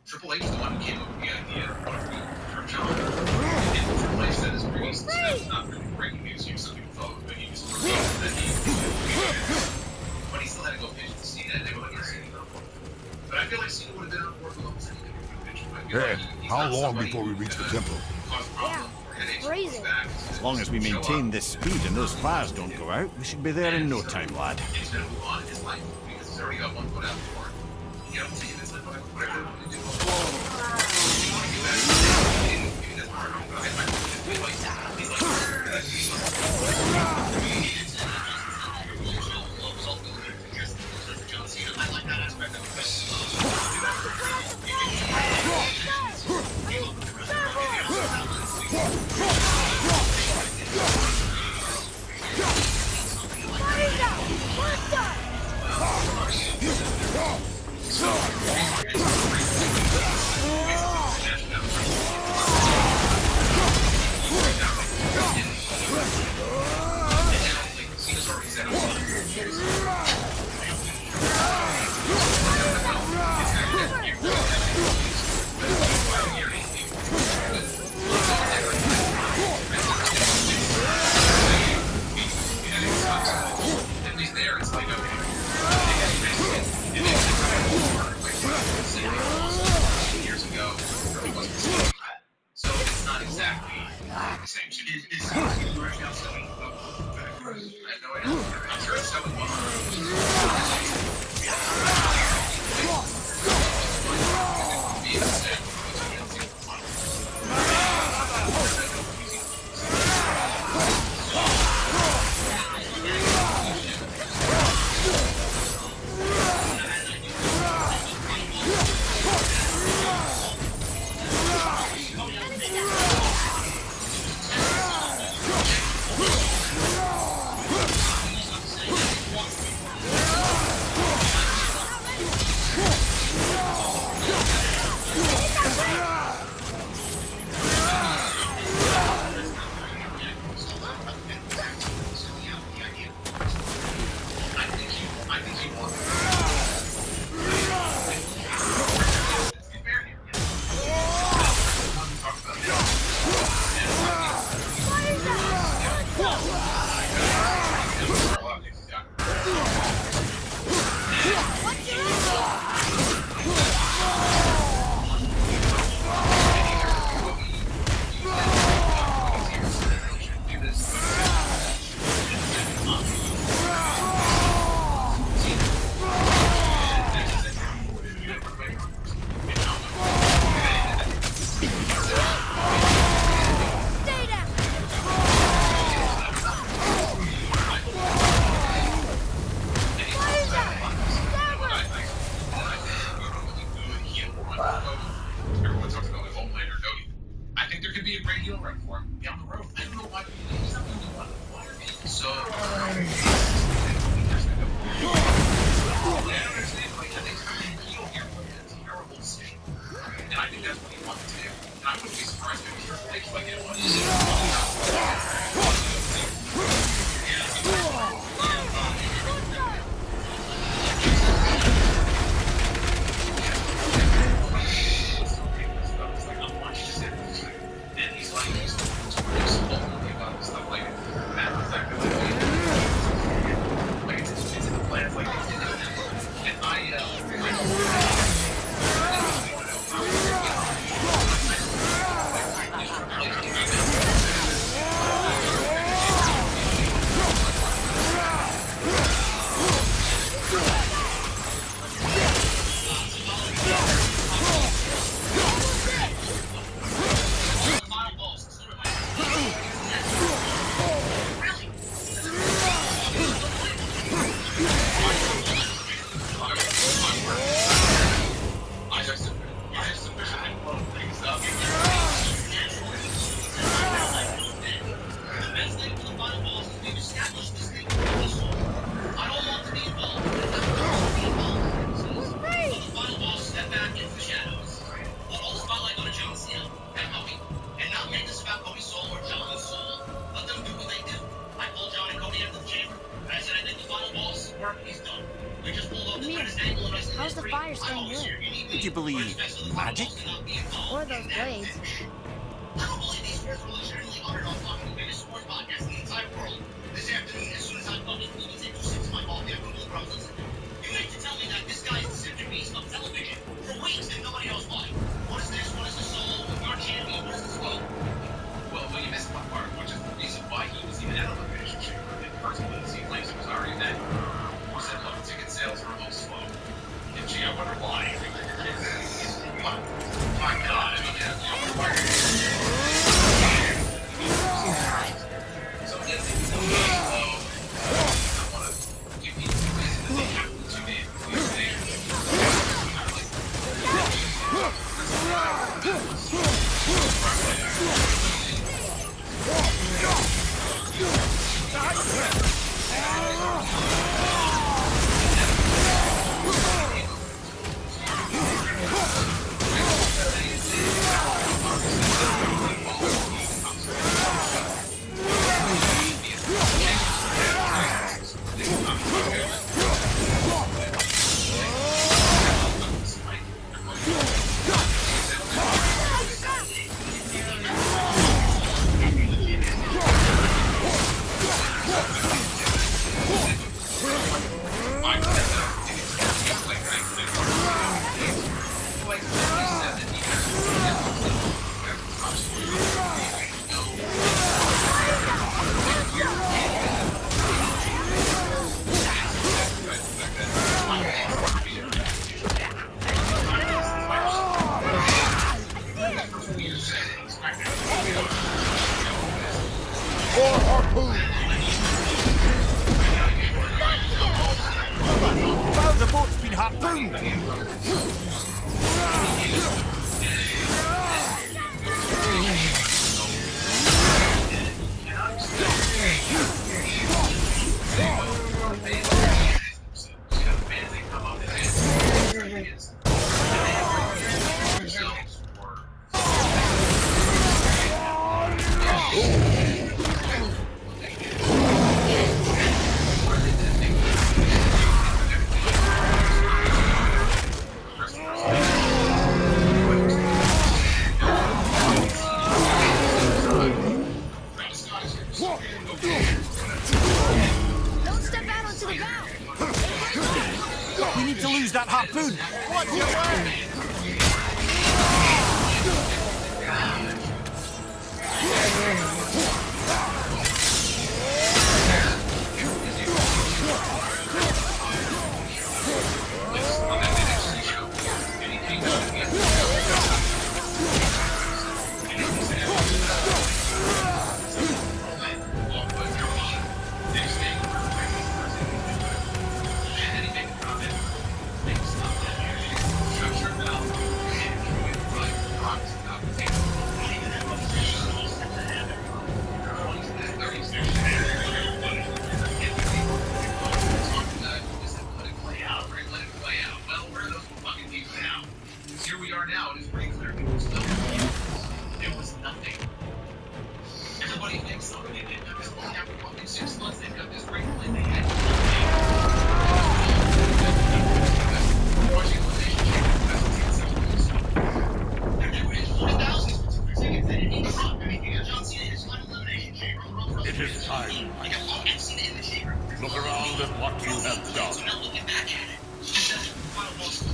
Triple H is the one who came up with the idea for John. And Triple H said this previously, so that's not really breaking news here. Some people thought it was good news. That but he still had to go pitch to Cena, and they were looking at Cena. But I feel like Cena would have been on board with almost anything we could pitch. Hey, how long before we reach the temple? Yeah, freezing. As long as we maintain this speed and those fires don't go out, we should be there in no time, lad. He's going to move on in his life because he's already got one foot out the door. You know, see, it's like whatever you want to do. You want to do that? Maybe that's hard, but I feel like he's John Cena. I like that aspect of it. Would you believe Magic? Or those blades. I don't believe these sports were legitimately uttered on fucking the biggest sports podcast in the entire world. This afternoon, as soon as I publish Google Take 2 sips of my coffee, I'm Google Chrome listening. You mean to tell me that this guy is the centerpiece of television for weeks and nobody knows why? What is this? What is the soul? Your champion? What is this world? Well, you missed one part, which is the reason why he was even out of the relationship. In the first place, he claims it was already dead. Or said, look, ticket sales are a little slow. And gee, I wonder why. My God, I mean, I wonder why. So, yes, it's so I want to give people a reason that they have to tune in. Well, the boat's been harpooned. Don't step out onto the bow. We need to lose that harpoon. What's your word? Here we are now, it is pretty clear people still it was nothing. Everybody thinks so, they did. Because only after fucking 6 months they've got this great plan. They had watching relationship it's 40,000 tickets. They didn't even rock. I mean, you got John Cena in his final elimination chamber. It is time. You got Paul Cena in the chamber. Look around at what you have done. So now looking back at it, that's the final boss. Want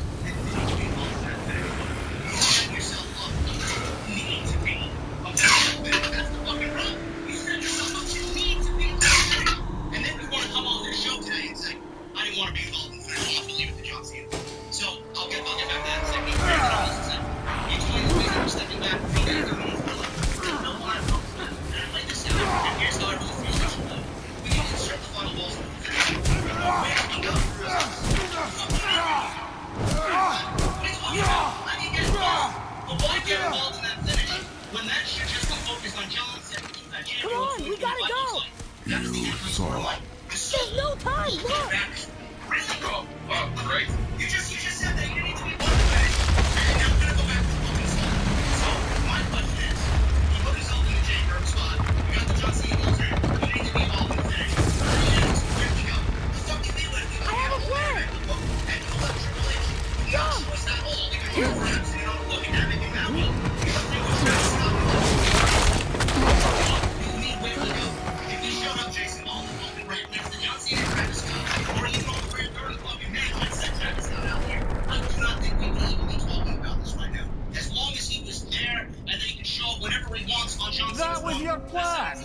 to be involved in the I'll leave it to John Cena. So I'll get back to that in a second. You explain the reason I'm stepping back from the I know why I'm like this out. And here's how I really feel about it. We can insert the final balls in the finish. Where do we go? What are you talking about? How do you get involved? But why get involved in that finish when that shit just got focused on John Cena? Come on, we gotta go. You saw. There's no time. Look. Oh, great. You just said that you didn't need to be one of the and now we're gonna go back to the focus. So, my question is, you put yourself in the Jay Burke spot, you got the John Cena turn, you need to be involved in the finish. Where'd you go? The fuck you mean with it? I have a plan. And you left Triple H. You chose that hole because you were absolutely on the your plan?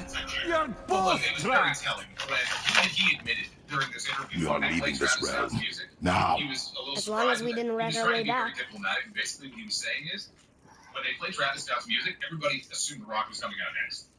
You're Well, look, both it was very trapped. telling when he admitted during this interview You are when they leaving played this Travis Scott's realm. music. Now. He was a little As long as surprised we with it. didn't He wreck was our trying way to be very back. diplomatic, and basically what he was saying is, when they played Travis Scott's music, everybody assumed The Rock was coming out next.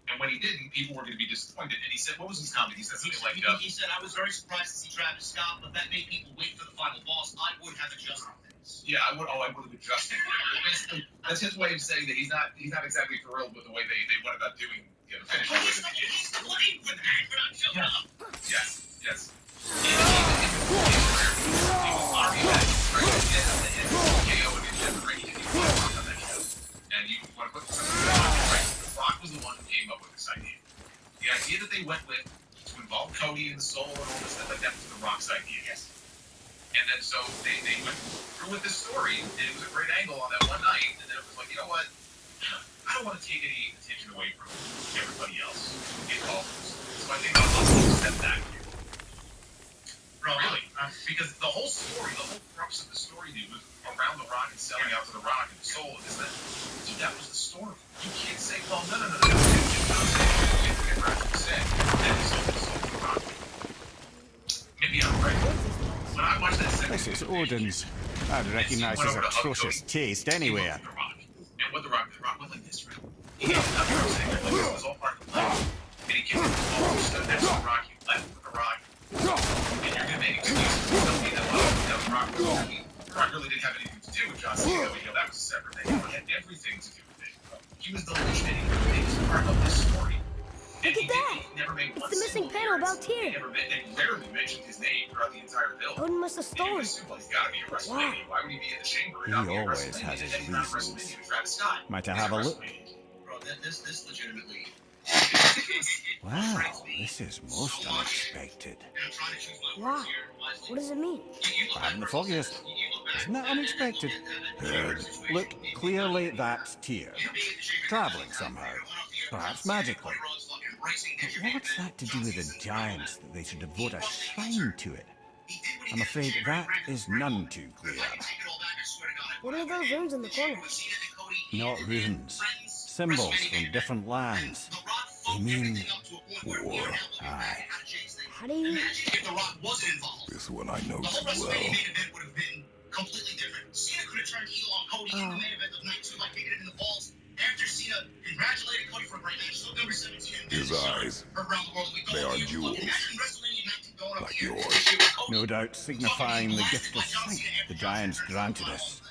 And when he didn't, people were going to be disappointed. And he said, what was his comment? He said something like, he said, I was very surprised to see Travis Scott, but that made people wait for the final boss. I would have adjusted things. yeah, I would have adjusted. Basically, that's his way of saying that he's not exactly thrilled with the way they went about doing the finish. But he's to blame for that, for not showing up. Yes. He was already back. KO against Jeff Brady, and he was on that show. And you want to put something right? Rock was the one who came up with this idea. The idea that they went with to involve Cody and the Soul and all this stuff like that was The Rock's idea. Yes. And then so they went through with this story, and it was a great angle on that one night. And then it was like, you know what? I don't want to take any attention away from everybody else involved. So I think I'll step back here. Bro, really? Because the whole story, the whole crux of the story, dude, was around The Rock and selling out to The Rock and the Soul and this and that. So that was the story. You can't say, well, no. You can't say that is the Rock. Maybe I'm right. When I watched that second This is Odin's. I'd recognise his atrocious taste anywhere. And what The Rock went like this, right? He didn't know what I'm saying. Like, it was all part of the plan. And he came with all the stuff next to The Rock. He left with The Rock. And you're going to make excuses to tell me that, well, The Rock was happy. The Rock really didn't have anything to do with John Cena. That was a separate thing. It had everything to do with it. He was the originating part of this story. And Look at that! He never made It's one the missing single panel appearance. about Tyr. He rarely mentioned his name throughout the entire film. Odin must have stolen. He's got to be at WrestleMania. Why would he be in the chamber? He not be at always WrestleMania? has his And he's not at reasons. WrestleMania with Travis Scott. Might I He's have at a look? WrestleMania. Bro, this legitimately. Wow, this is most unexpected. Why? What does it mean? I'm the foggiest. Isn't that unexpected? Look, clearly that's Tyr. Travelling somehow. Perhaps magically. But what's that to do with the giants that they should devote a shrine to it? I'm afraid that is none too clear. What are those runes in the corner? Not runes. Symbols from different lands. They mean war. Aye. How do you... If The Rock wasn't involved, This one I know the whole too WrestleMania well. main event would have been completely different. Cena could have turned heel on Cody in the main event of night 2 by kicking him in the balls. After Cena congratulated Cody for a great match, so number 17 and His eyes, around the world, we they go are here. jewels. Imagine WrestleMania 19 going up Like here. yours. No doubt signifying the gift of sight the giants granted us.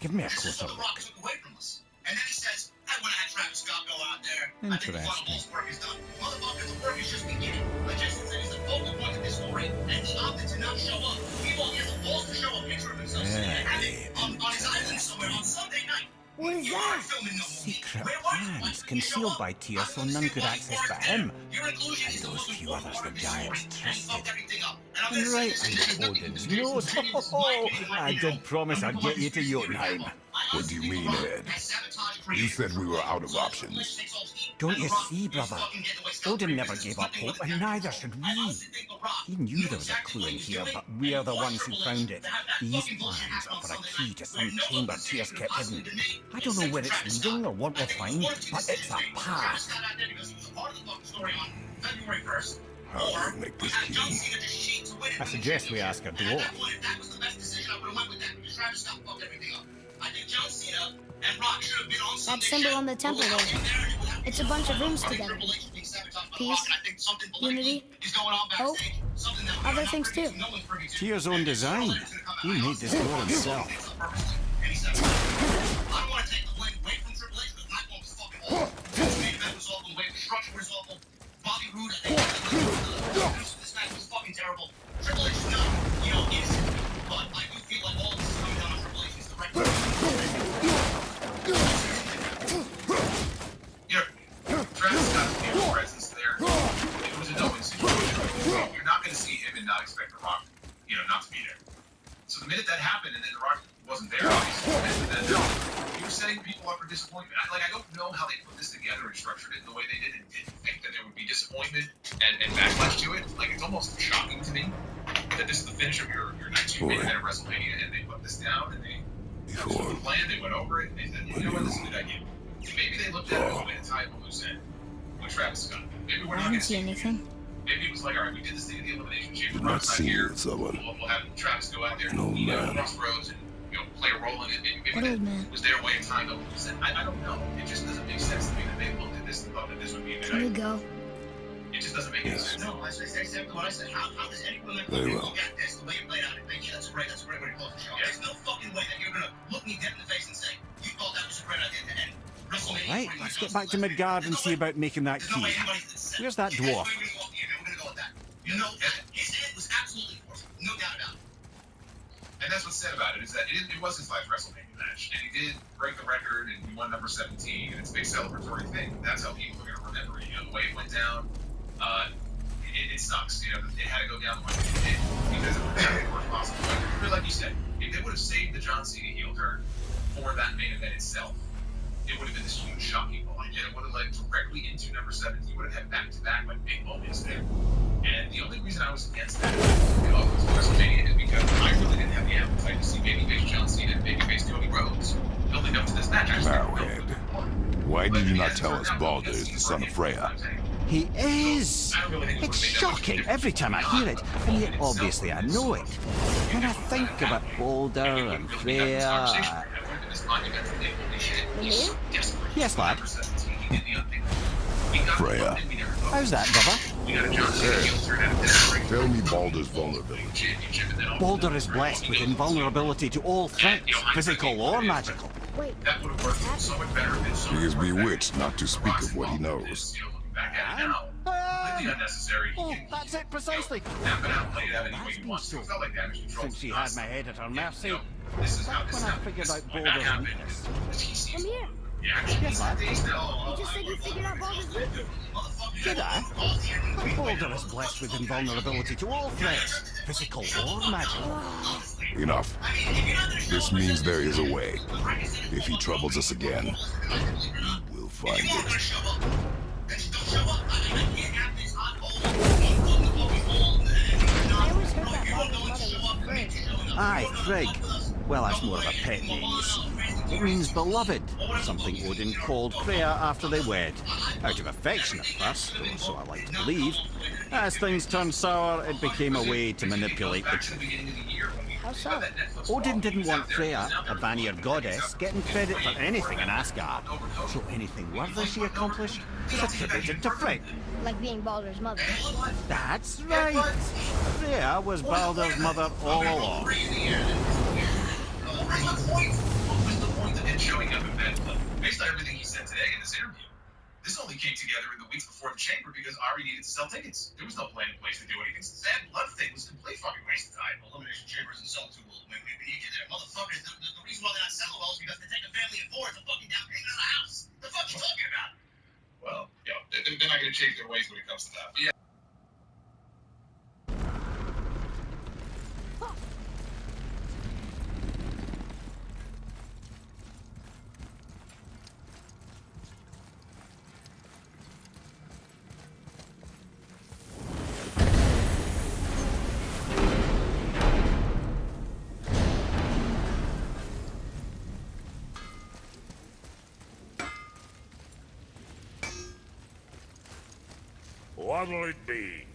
Give me a closer The look. Rock took away from us. And then he says, I would have had Travis Scott go out there. I think the final Interesting. boss work is done. Motherfucker, the work is just beginning. Like Jason said, he's the focal point of this story, and he opted to not show up. He won't get the balls to show a picture of himself sitting and having on his island somewhere on Sunday night. What is You aren't that? filming no movie. Secret Where were you? Why plans didn't you concealed show by up? Tyr so I none could understand access why but you him. Your inclusion And is the those most few important others part of the this story, giants and he trusted. fucked everything up. And I'm And gonna say right this, and this is under nothing Odin's to do with nose. Jason Tatum's life, I did promise I'd get you to Jotunheim. What do you mean, Ed? You said we were out of options. Don't you see, brother? Odin never gave up hope, and neither should we. He knew there was a clue in here, but we're the ones who found it. These plans offer a key to some chamber Tyr's kept hidden. I don't know where it's leading or what we'll find, but it's a path. How do you make this key? I suggest we ask a dwarf. That symbol on the temple there. It's a bunch of runes together. Peace, unity, hope, other things too. Tyr's own design. He made this door himself. I don't want to take the blame away from Triple H because Black Bolt was fucking awful. This main event was awful, the way the structure was awful. Bobby Roode, I think, this match was fucking terrible. Triple H is not, innocent, but I do feel like all of this is coming down on Triple H. He's the right Travis Scott's presence there, it was a no-win situation. You're not going to see him and not expect The Rock, not to be there. So the minute that happened, and then The Rock wasn't there, obviously, and then you were setting people up for disappointment. I don't know how they put this together and structured it the way they did, and didn't think that there would be disappointment and backlash to it. Like, it's almost shocking to me that this is the finish of your night 2 main event at WrestleMania, and they put this down, and they Before planned, they went over it, and they said, you know what, this is a good idea. Maybe they looked at it as a way to tie up a loose end. with Travis Scott. Maybe we're I not didn't gonna see anything. Maybe it was like, all right, we did this thing in the Elimination Chamber. You've not Rock's seen here. it, someone. We'll have Travis go out there No, and man. crossroads and play a role in it. Maybe What that old man? was their way of tying up loose ends. I don't know. It just doesn't make sense to me that they looked at this and thought that this would be a good Can we idea. go? It just doesn't make any Yes. sense. No, I said exactly what I said. How does anyone Very well. look at this the way it played out and think, yeah, that's a great way to close the show? Yeah. There's no fucking way that you're gonna look me dead in the face and say, you thought that was a great idea to end WrestleMania. Right, 41 let's get Johnson back to last Midgard week. and see about making that There's no key. way anybody said Where's that it. dwarf? We're gonna go with that. You know that his head was absolutely forced, no doubt about it. And that's what's said about it, is that it was his last WrestleMania match. And he did break the record and he won number 17, and it's a big celebratory thing. That's how people are going to remember it. The way it went down, it sucks. It had to go down the way it did because it was the worst possible way. But like you said, if they would have saved the John Cena heel turn for that main event itself, it would have been this huge shocking moment. And it would have led directly into number 17. You would have had back-to-back like big moments there. And the only reason I was against that was WrestleMania is because I really didn't have the appetite to see babyface John Cena and babyface Cody Rhodes building up to this match. I just didn't know Marrowhead. it before. Why But did you it not has tell turned us out Balder that is the son of he's Freya? He is! I don't really think it It's would've made that much shocking difference. every time I hear it, and yet obviously I know it. When I think about Balder and Freya... Yes, lad. Freya. How's that, brother? Tell me Balder's vulnerability. Balder is blessed with invulnerability to all threats, physical or magical. Wait, That would have worked so much better if it's He is bewitched not to speak of what he knows. Completely unnecessary. Oh, that's it precisely. Snap it out, play it out any way That's you been want. so It felt like damage control. since she had my head at her mercy. This is Back when I figured out Balder's weakness. come here. Yes, lad. You just said you figured out Balder's weakness. Did I? But Balder is blessed with invulnerability to all threats, physical or magical. Enough. This means there is a way. If he troubles us again, we'll find it. I always heard that Balder's mother was Frigg. Aye, Frigg. Well, that's more of a pet name, you see. It means beloved, something Odin called Freya after they wed. Out of affection at first, or so I like to believe. As things turned sour, it became a way to manipulate the truth. How so? Odin didn't want Freya, a Vanir goddess, getting credit for anything in Asgard. So anything worthy she accomplished was attributed to Frigg. Like being Balder's mother. That's right. Freya was Balder's mother all along. What was the point of him showing up in bed? Based on everything he said today in this interview, this only came together in the weeks before the chamber because Ari needed to sell tickets. There was no plan in place to do anything. So that blood thing was a complete fucking waste of time. Elimination Chamber isn't sold too well. We need you there. Motherfuckers, the reason why they're not selling well is because they take a family of four to fucking down payment on a house. The fuck you talking about? Well, they're not going to change their ways when it comes to that. Yeah. What'll it be?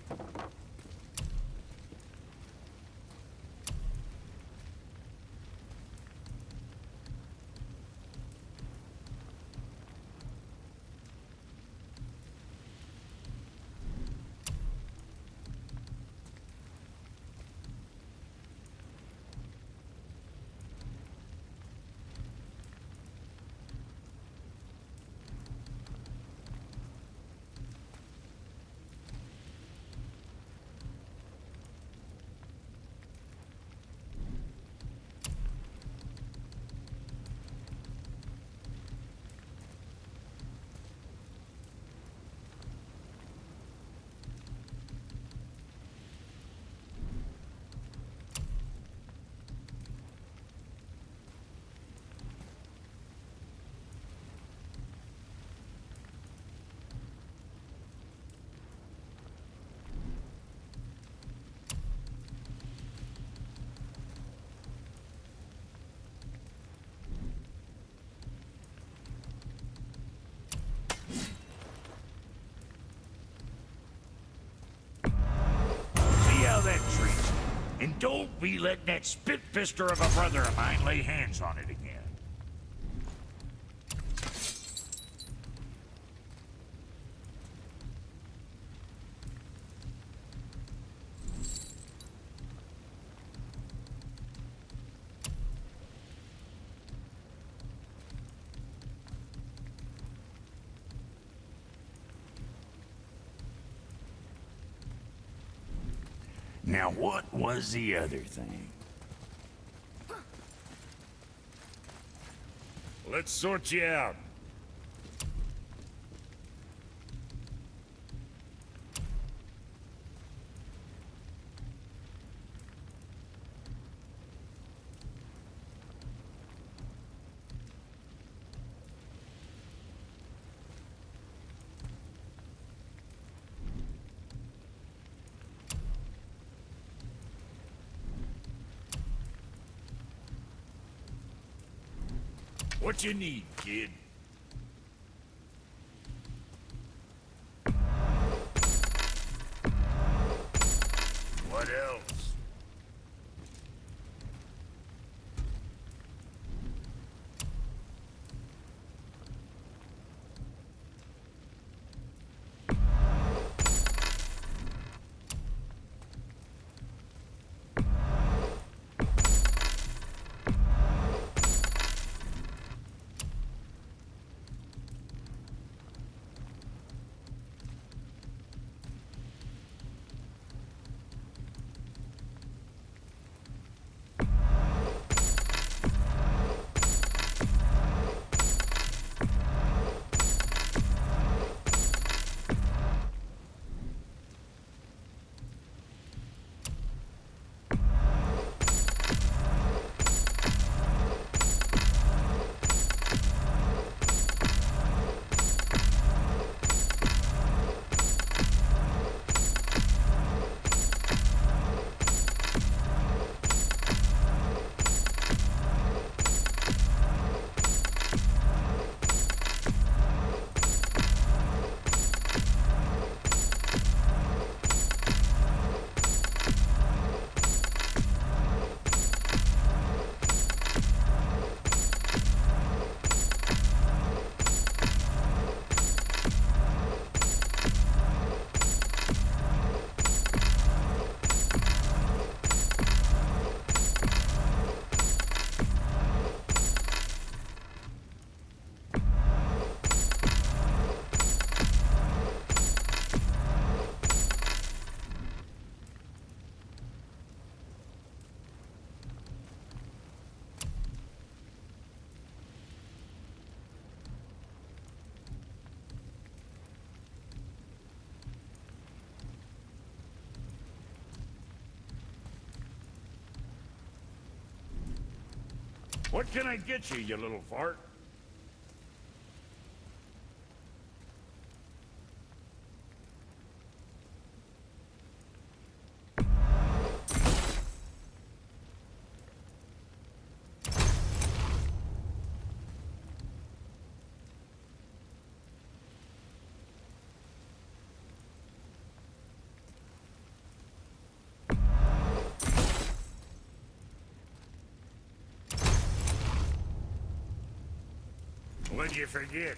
don't be letting that spit-fister of a brother of mine lay hands on it again. Now, what was the other thing? Let's sort you out. What you need, kid? What else? What can I get you, you little fart? What'd you forget?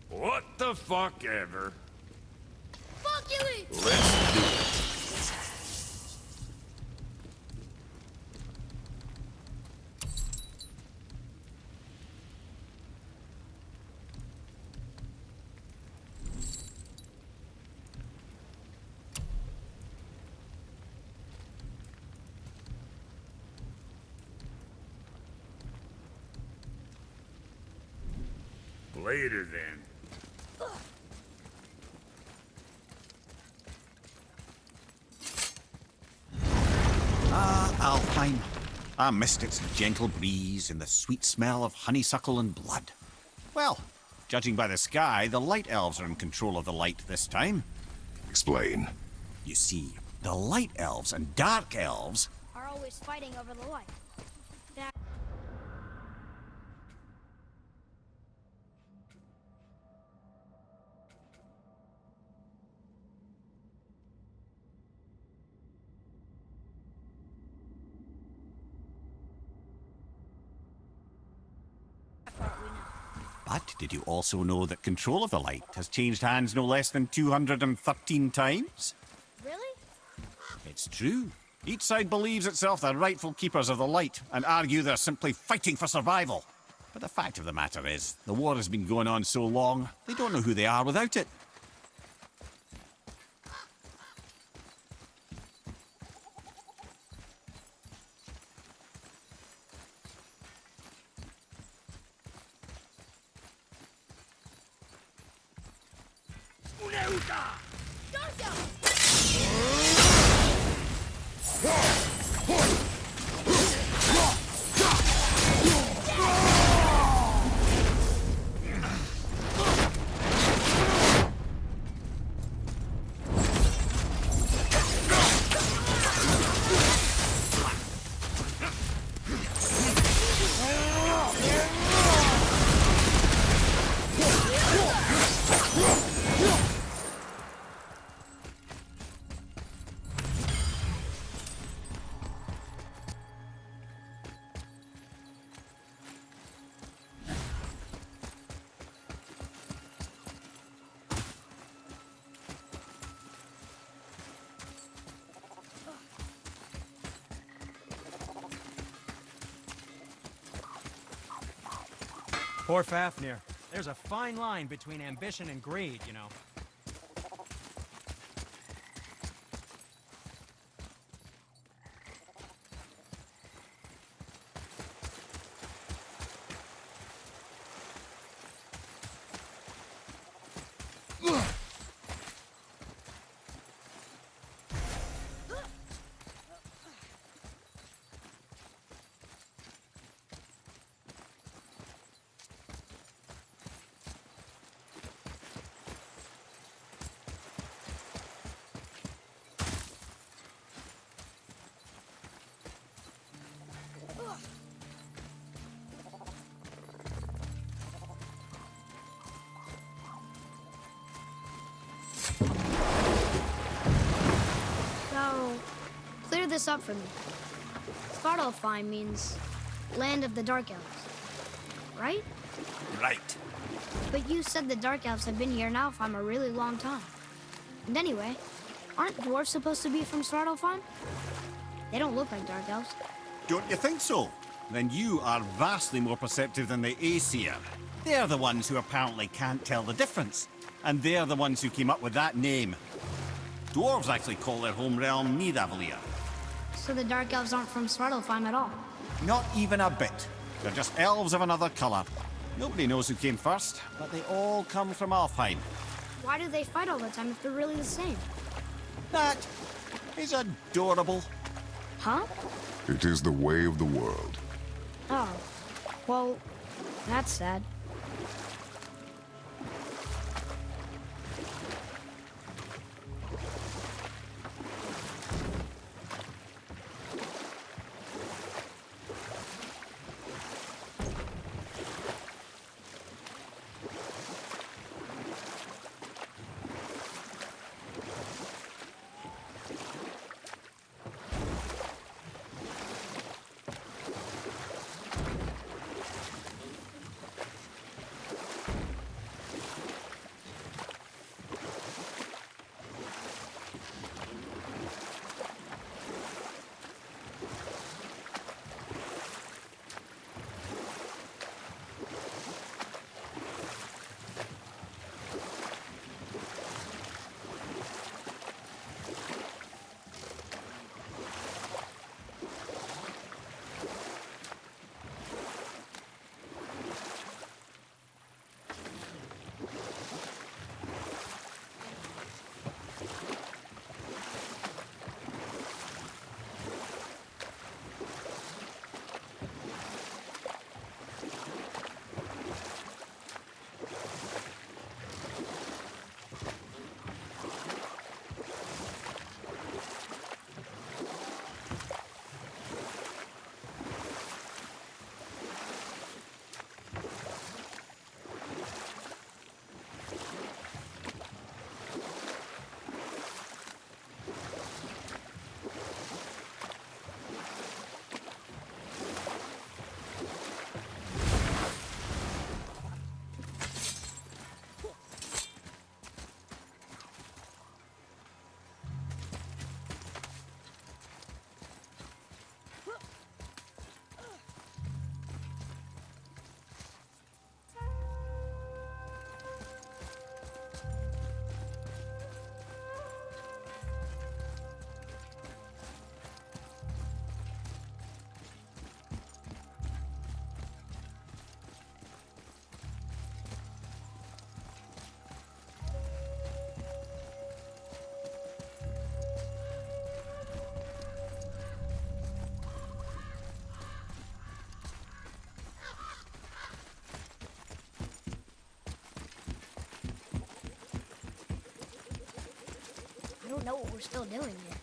What the fuck ever? Fuck you! Let's do it. Later, then. Alpine. I missed its gentle breeze and the sweet smell of honeysuckle and blood. Well, judging by the sky, the light elves are in control of the light this time. Explain. You see, the light elves and dark elves... Are always fighting over the light. That... But did you also know that control of the light has changed hands no less than 213 times? Really? It's true. Each side believes itself the rightful keepers of the light and argue they're simply fighting for survival. But the fact of the matter is, the war has been going on so long, they don't know who they are without it. Poor Fafnir. There's a fine line between ambition and greed, you know. So, clear this up for me. Svartalfheim means land of the Dark Elves, right? Right. But you said the Dark Elves have been here in Alfheim a really long time. And anyway, aren't dwarves supposed to be from Svartalfheim? They don't look like Dark Elves. Don't you think so? Then you are vastly more perceptive than the Aesir. They're the ones who apparently can't tell the difference. And they're the ones who came up with that name. Dwarves actually call their home realm Nidavellir. So the Dark Elves aren't from Svartalfheim at all. Not even a bit. They're just elves of another colour. Nobody knows who came first, but they all come from Alfheim. Why do they fight all the time if they're really the same? That is adorable. Huh? It is the way of the world. Oh. Well, that's sad. I don't know what we're still doing here.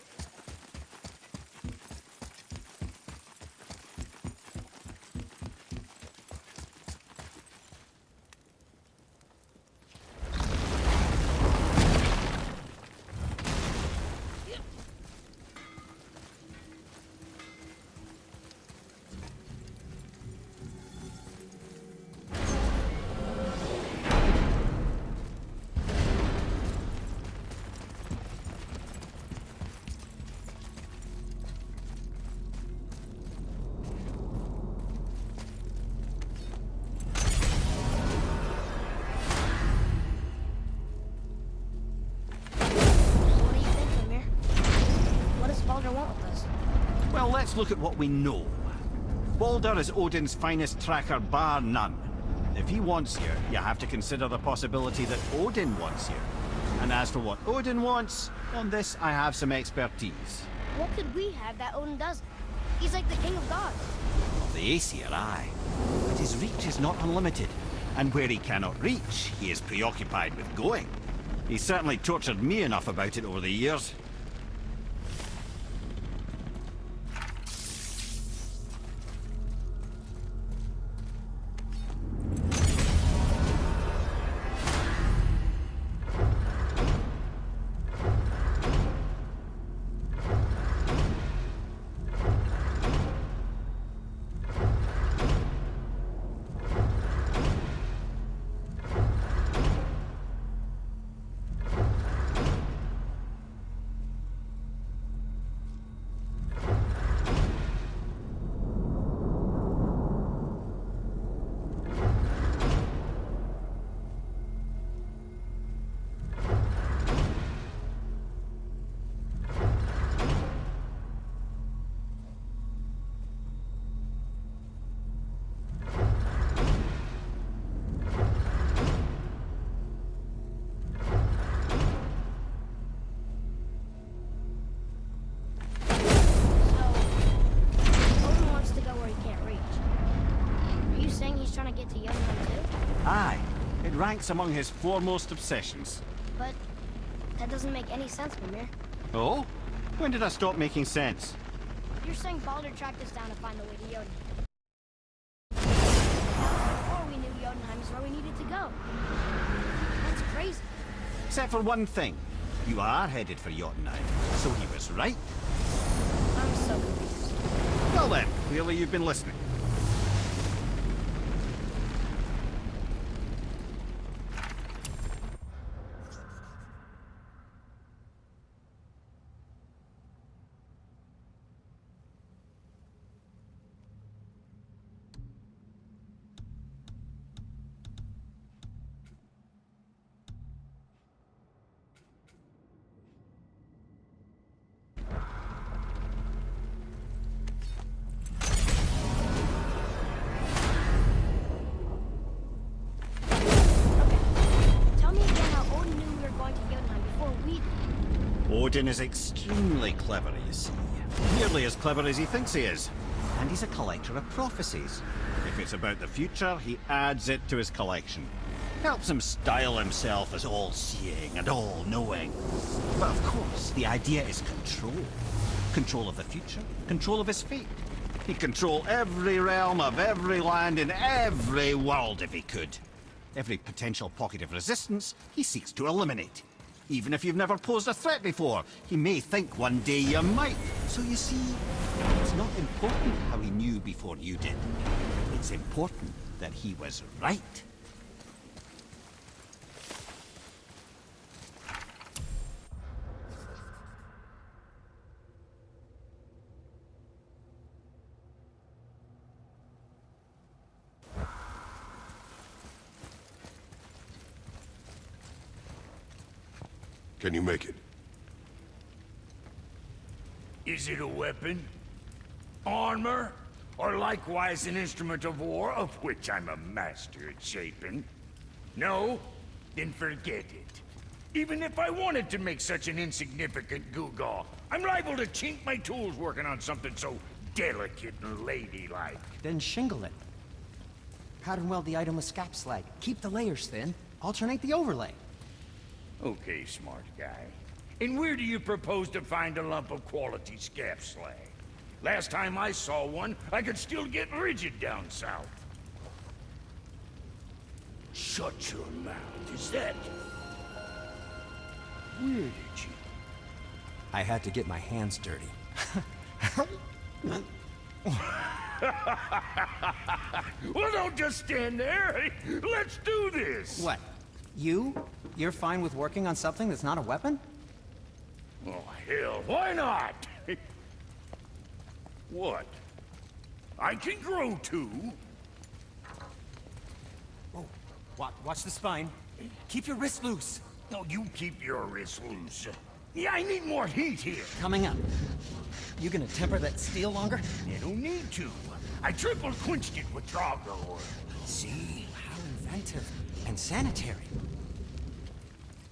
What do you think, Ymir? What does Baldur want with us? Well, let's look at what we know. Baldur is Odin's finest tracker, bar none. If he wants you, you have to consider the possibility that Odin wants you. And as for what Odin wants, on this I have some expertise. What could we have that Odin doesn't? He's like the king of gods. Of the Aesir, aye. But his reach is not unlimited. And where he cannot reach, he is preoccupied with going. He's certainly tortured me enough about it over the years. Odin wants to go where he can't reach. Are you saying he's trying to get to Jotunheim too? Aye, it ranks among his foremost obsessions. But that doesn't make any sense, Mimir. Oh? When did I stop making sense? You're saying Baldur tracked us down to find the way to Jotunheim. Before we knew Jotunheim is where we needed to go. That's crazy. Except for one thing. You are headed for Jotunheim, so he was right. I'm so confused. Well then, clearly you've been listening. Tell me again how Odin knew we were going to Jotunheim before we did. Odin is extremely clever, you see. Nearly as clever as he thinks he is. And he's a collector of prophecies. If it's about the future, he adds it to his collection. Helps him style himself as all-seeing and all-knowing. But of course, the idea is control. Control of the future, control of his fate. He'd control every realm of every land in every world if he could. Every potential pocket of resistance, he seeks to eliminate. Even if you've never posed a threat before, he may think one day you might. So you see, it's not important how he knew before you did. It's important that he was right. Can you make it? Is it a weapon? Armor? Or likewise an instrument of war, of which I'm a master at shaping? No? Then forget it. Even if I wanted to make such an insignificant gewgaw, I'm liable to chink my tools working on something so delicate and ladylike. Then shingle it. Pattern weld the item with scap slag. Keep the layers thin. Alternate the overlay. Okay, smart guy. And where do you propose to find a lump of quality scap slag? Last time I saw one, I could still get rigid down south. Shut your mouth, is that... Where did you... I had to get my hands dirty. Well, don't just stand there. Let's do this. What? You're fine with working on something that's not a weapon? Oh, hell, why not? What? I can grow too. Oh, watch the spine. Keep your wrist loose. No, you keep your wrist loose. Yeah, I need more heat here. Coming up. You gonna temper that steel longer? You don't need to. I triple quenched it with Draugr oil. See, how inventive and sanitary.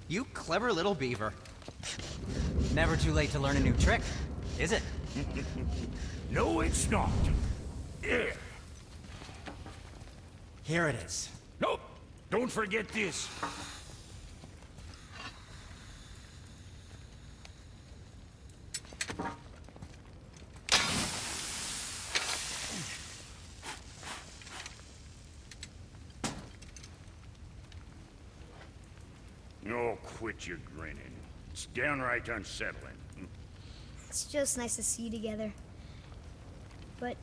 You clever little beaver. Never too late to learn a new trick, is it? No, it's not. There. Here it is. Nope. Don't forget this. Oh, quit your grinning. It's downright unsettling. It's just nice to see you together. But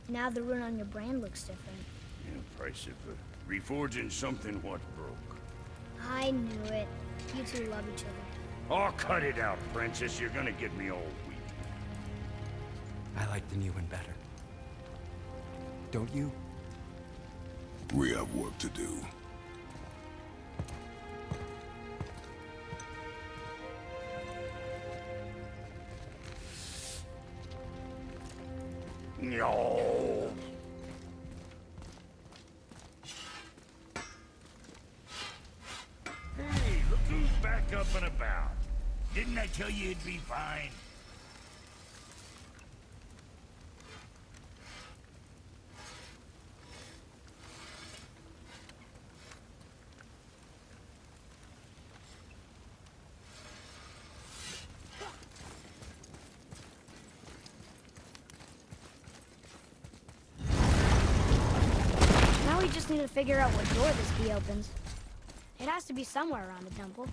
now the rune on your brand looks different. Yeah, price of reforging something what broke. I knew it. You two love each other. Oh, cut it out, Princess. You're gonna get me all weak. I like the new one better. Don't you? We have work to do. No. Hey, look who's back up and about. Didn't I tell you it'd be fine? Now we just need to figure out what door this key opens. It has to be somewhere around the temple.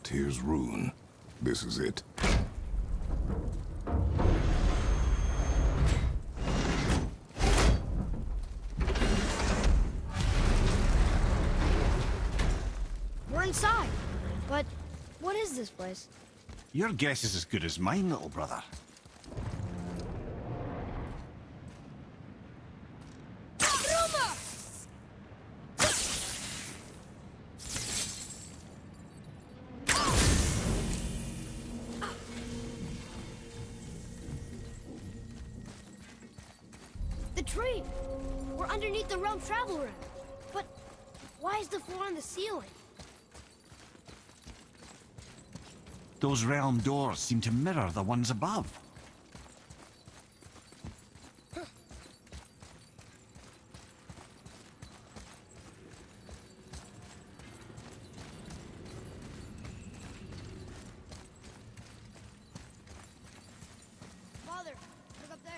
Tyr's rune. This is it. We're inside. But what is this place? Your guess is as good as mine, little brother. The tree! We're underneath the realm travel room. But why is the floor on the ceiling? Those realm doors seem to mirror the ones above. Father, look up there.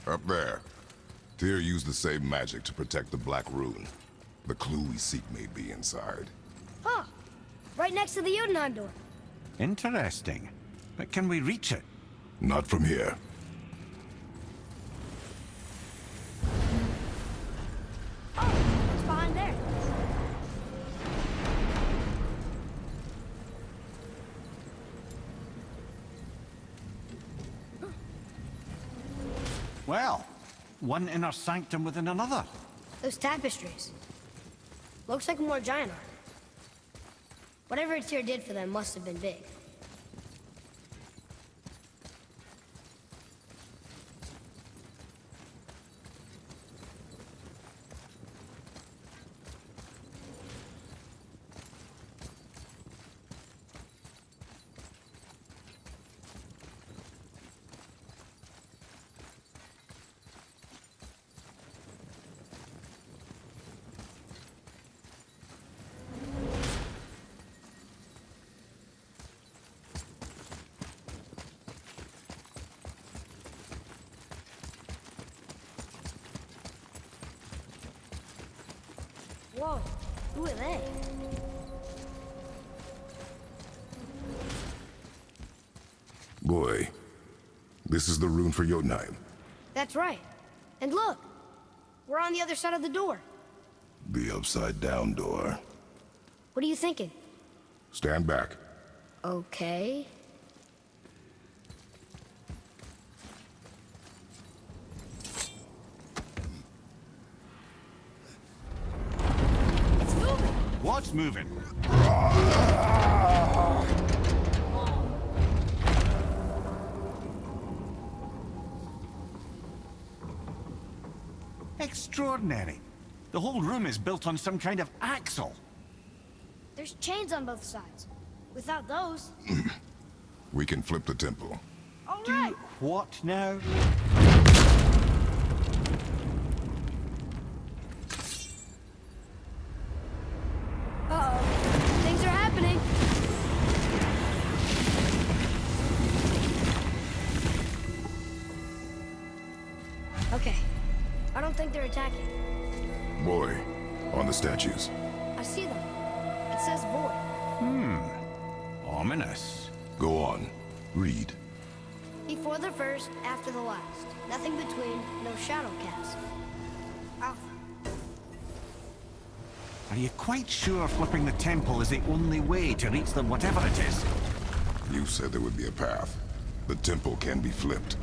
Up there. Tyr used the same magic to protect the Black Rune. The clue we seek may be inside. Huh. Right next to the Jotunheim door. Interesting. But can we reach it? Not from here. Oh, it's behind there. Well, one inner sanctum within another. Those tapestries. Looks like more giant art. Whatever Tyr did for them must have been big. Whoa, who are they? Boy, this is the rune for Jotunheim. That's right. And look, we're on the other side of the door. The upside-down door. What are you thinking? Stand back. Okay. It's moving! What's moving? Extraordinary. The whole room is built on some kind of axle. There's chains on both sides. Without those... We can flip the temple. All right! What now? Uh-oh. Things are happening. Okay. I don't think they're attacking. Boy, on the statues. I see them. It says void. Ominous. Go on. Read. Before the first, after the last. Nothing between, no shadow cast. Alpha. Are you quite sure flipping the temple is the only way to reach them, whatever it is? You said there would be a path. The temple can be flipped.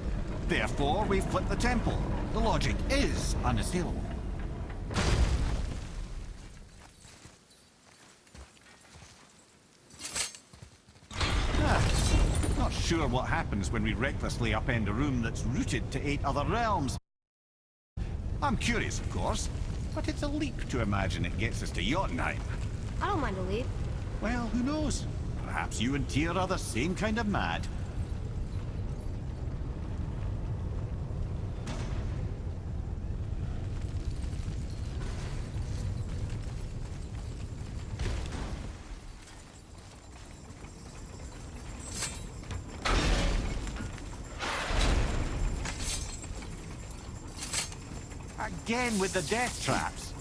Therefore, we flip the temple. The logic is unassailable. Not sure what happens when we recklessly upend a room that's rooted to 8 other realms. I'm curious, of course, but it's a leap to imagine it gets us to Jotunheim. I don't mind a leap. Well, who knows? Perhaps you and Tyr are the same kind of mad. Again with the death traps.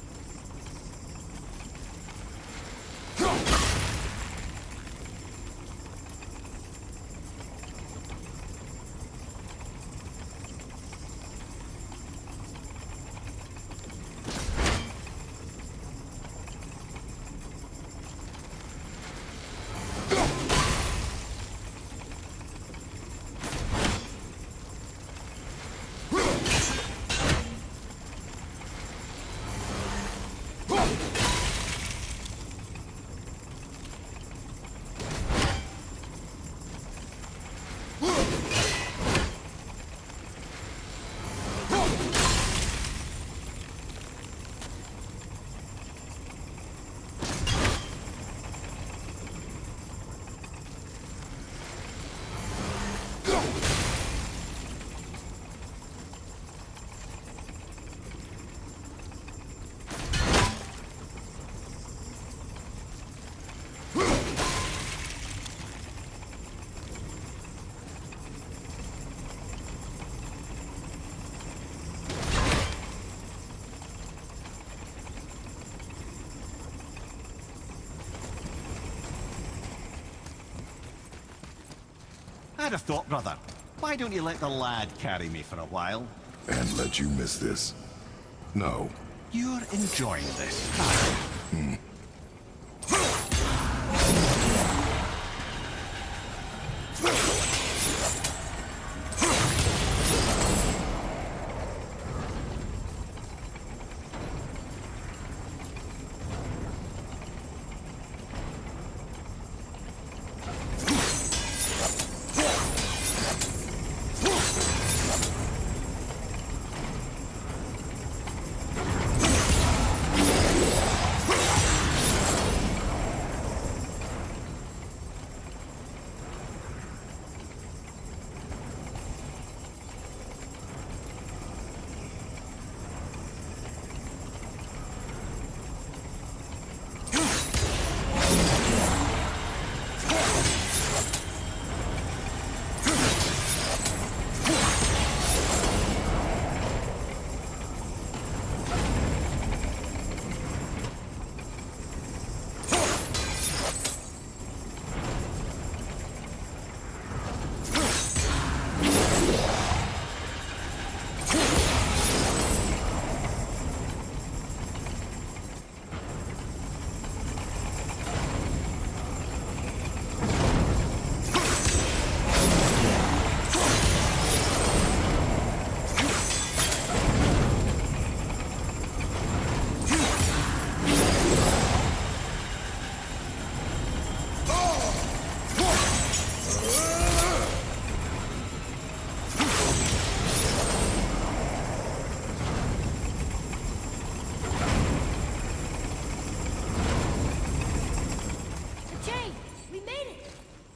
I'd have thought, brother. Why don't you let the lad carry me for a while? And let you miss this? No. You're enjoying this.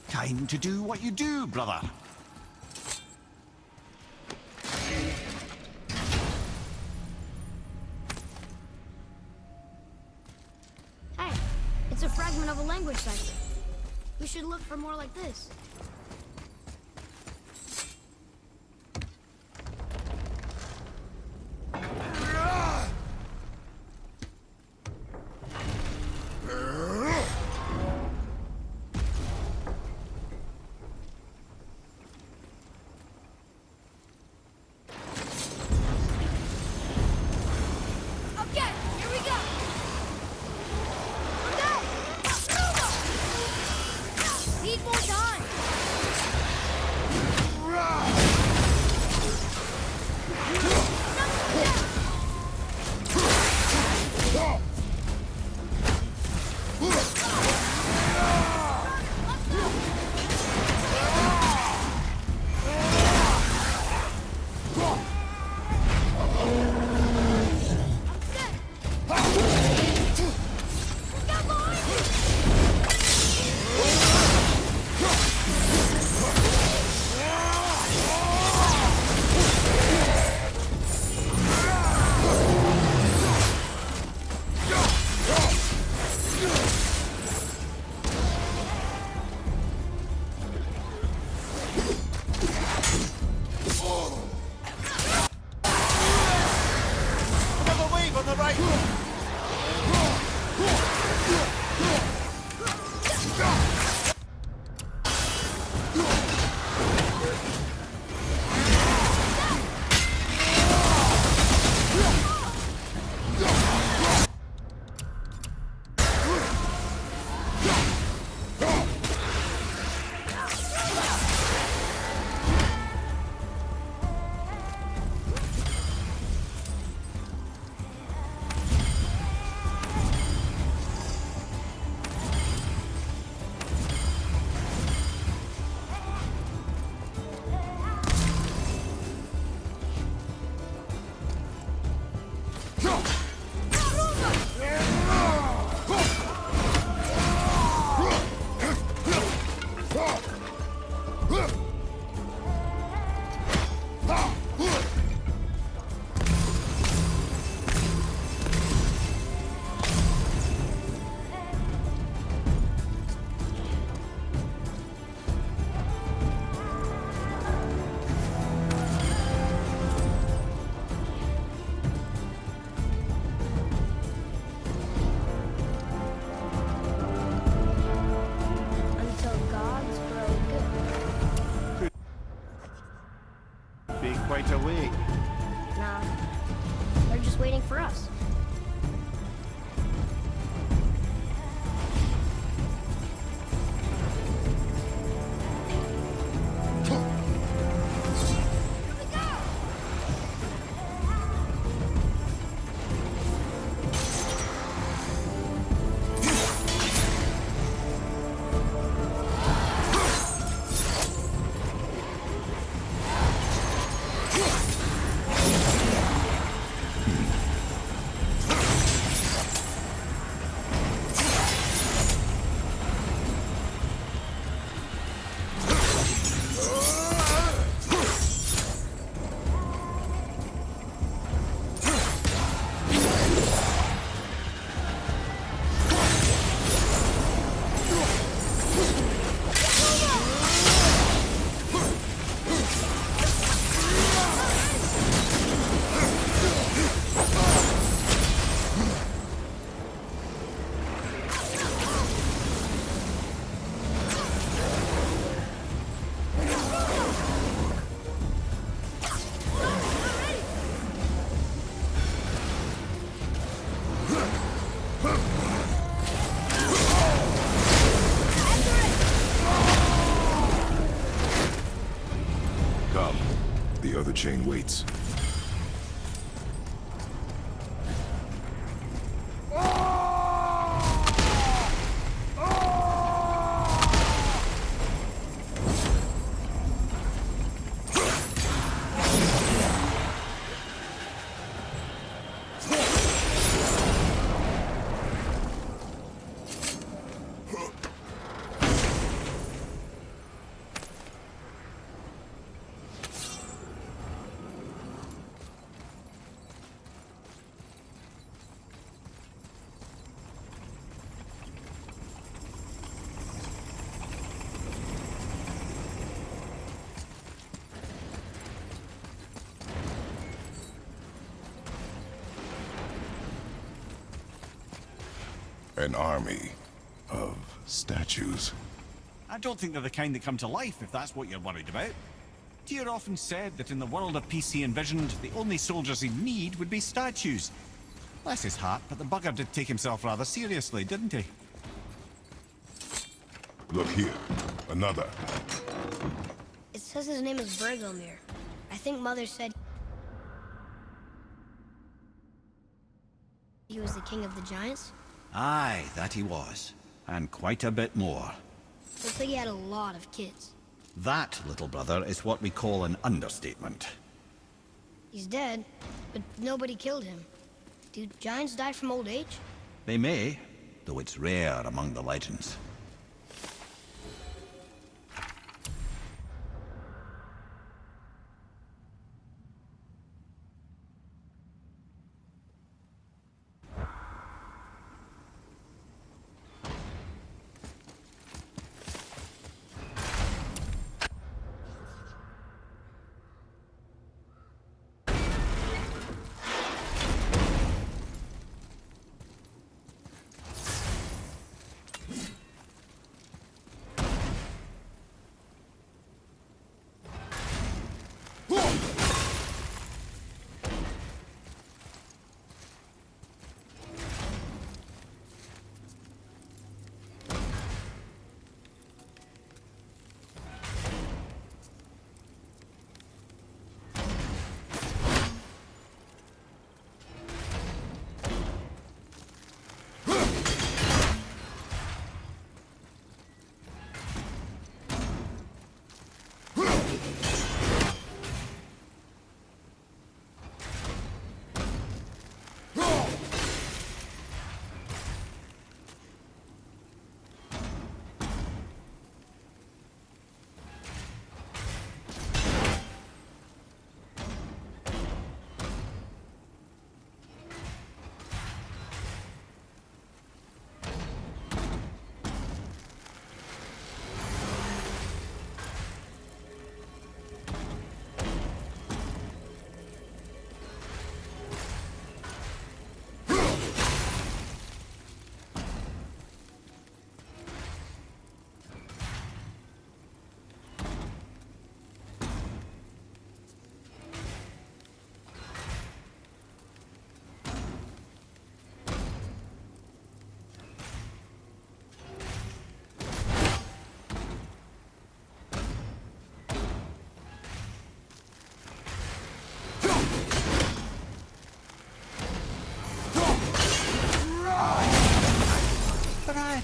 Time to do what you do, brother. Hey, it's a fragment of a language cipher. We should look for more like this. Okay, here we go. Look out! Need more time. quite awake. Nah, they're just waiting for us. Come. The other chain waits. An army of statues. I don't think they're the kind that come to life, if that's what you're worried about. Tyr often said that in the world of peace he envisioned, the only soldiers he'd need would be statues. Bless his heart, but the bugger did take himself rather seriously, didn't he? Look here. Another. It says his name is Bergelmir. I think Mother said he was the king of the giants. Aye, that he was. And quite a bit more. Looks like he had a lot of kids. That, little brother, is what we call an understatement. He's dead, but nobody killed him. Do giants die from old age? They may, though it's rare among the legends.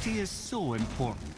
Safety is so important.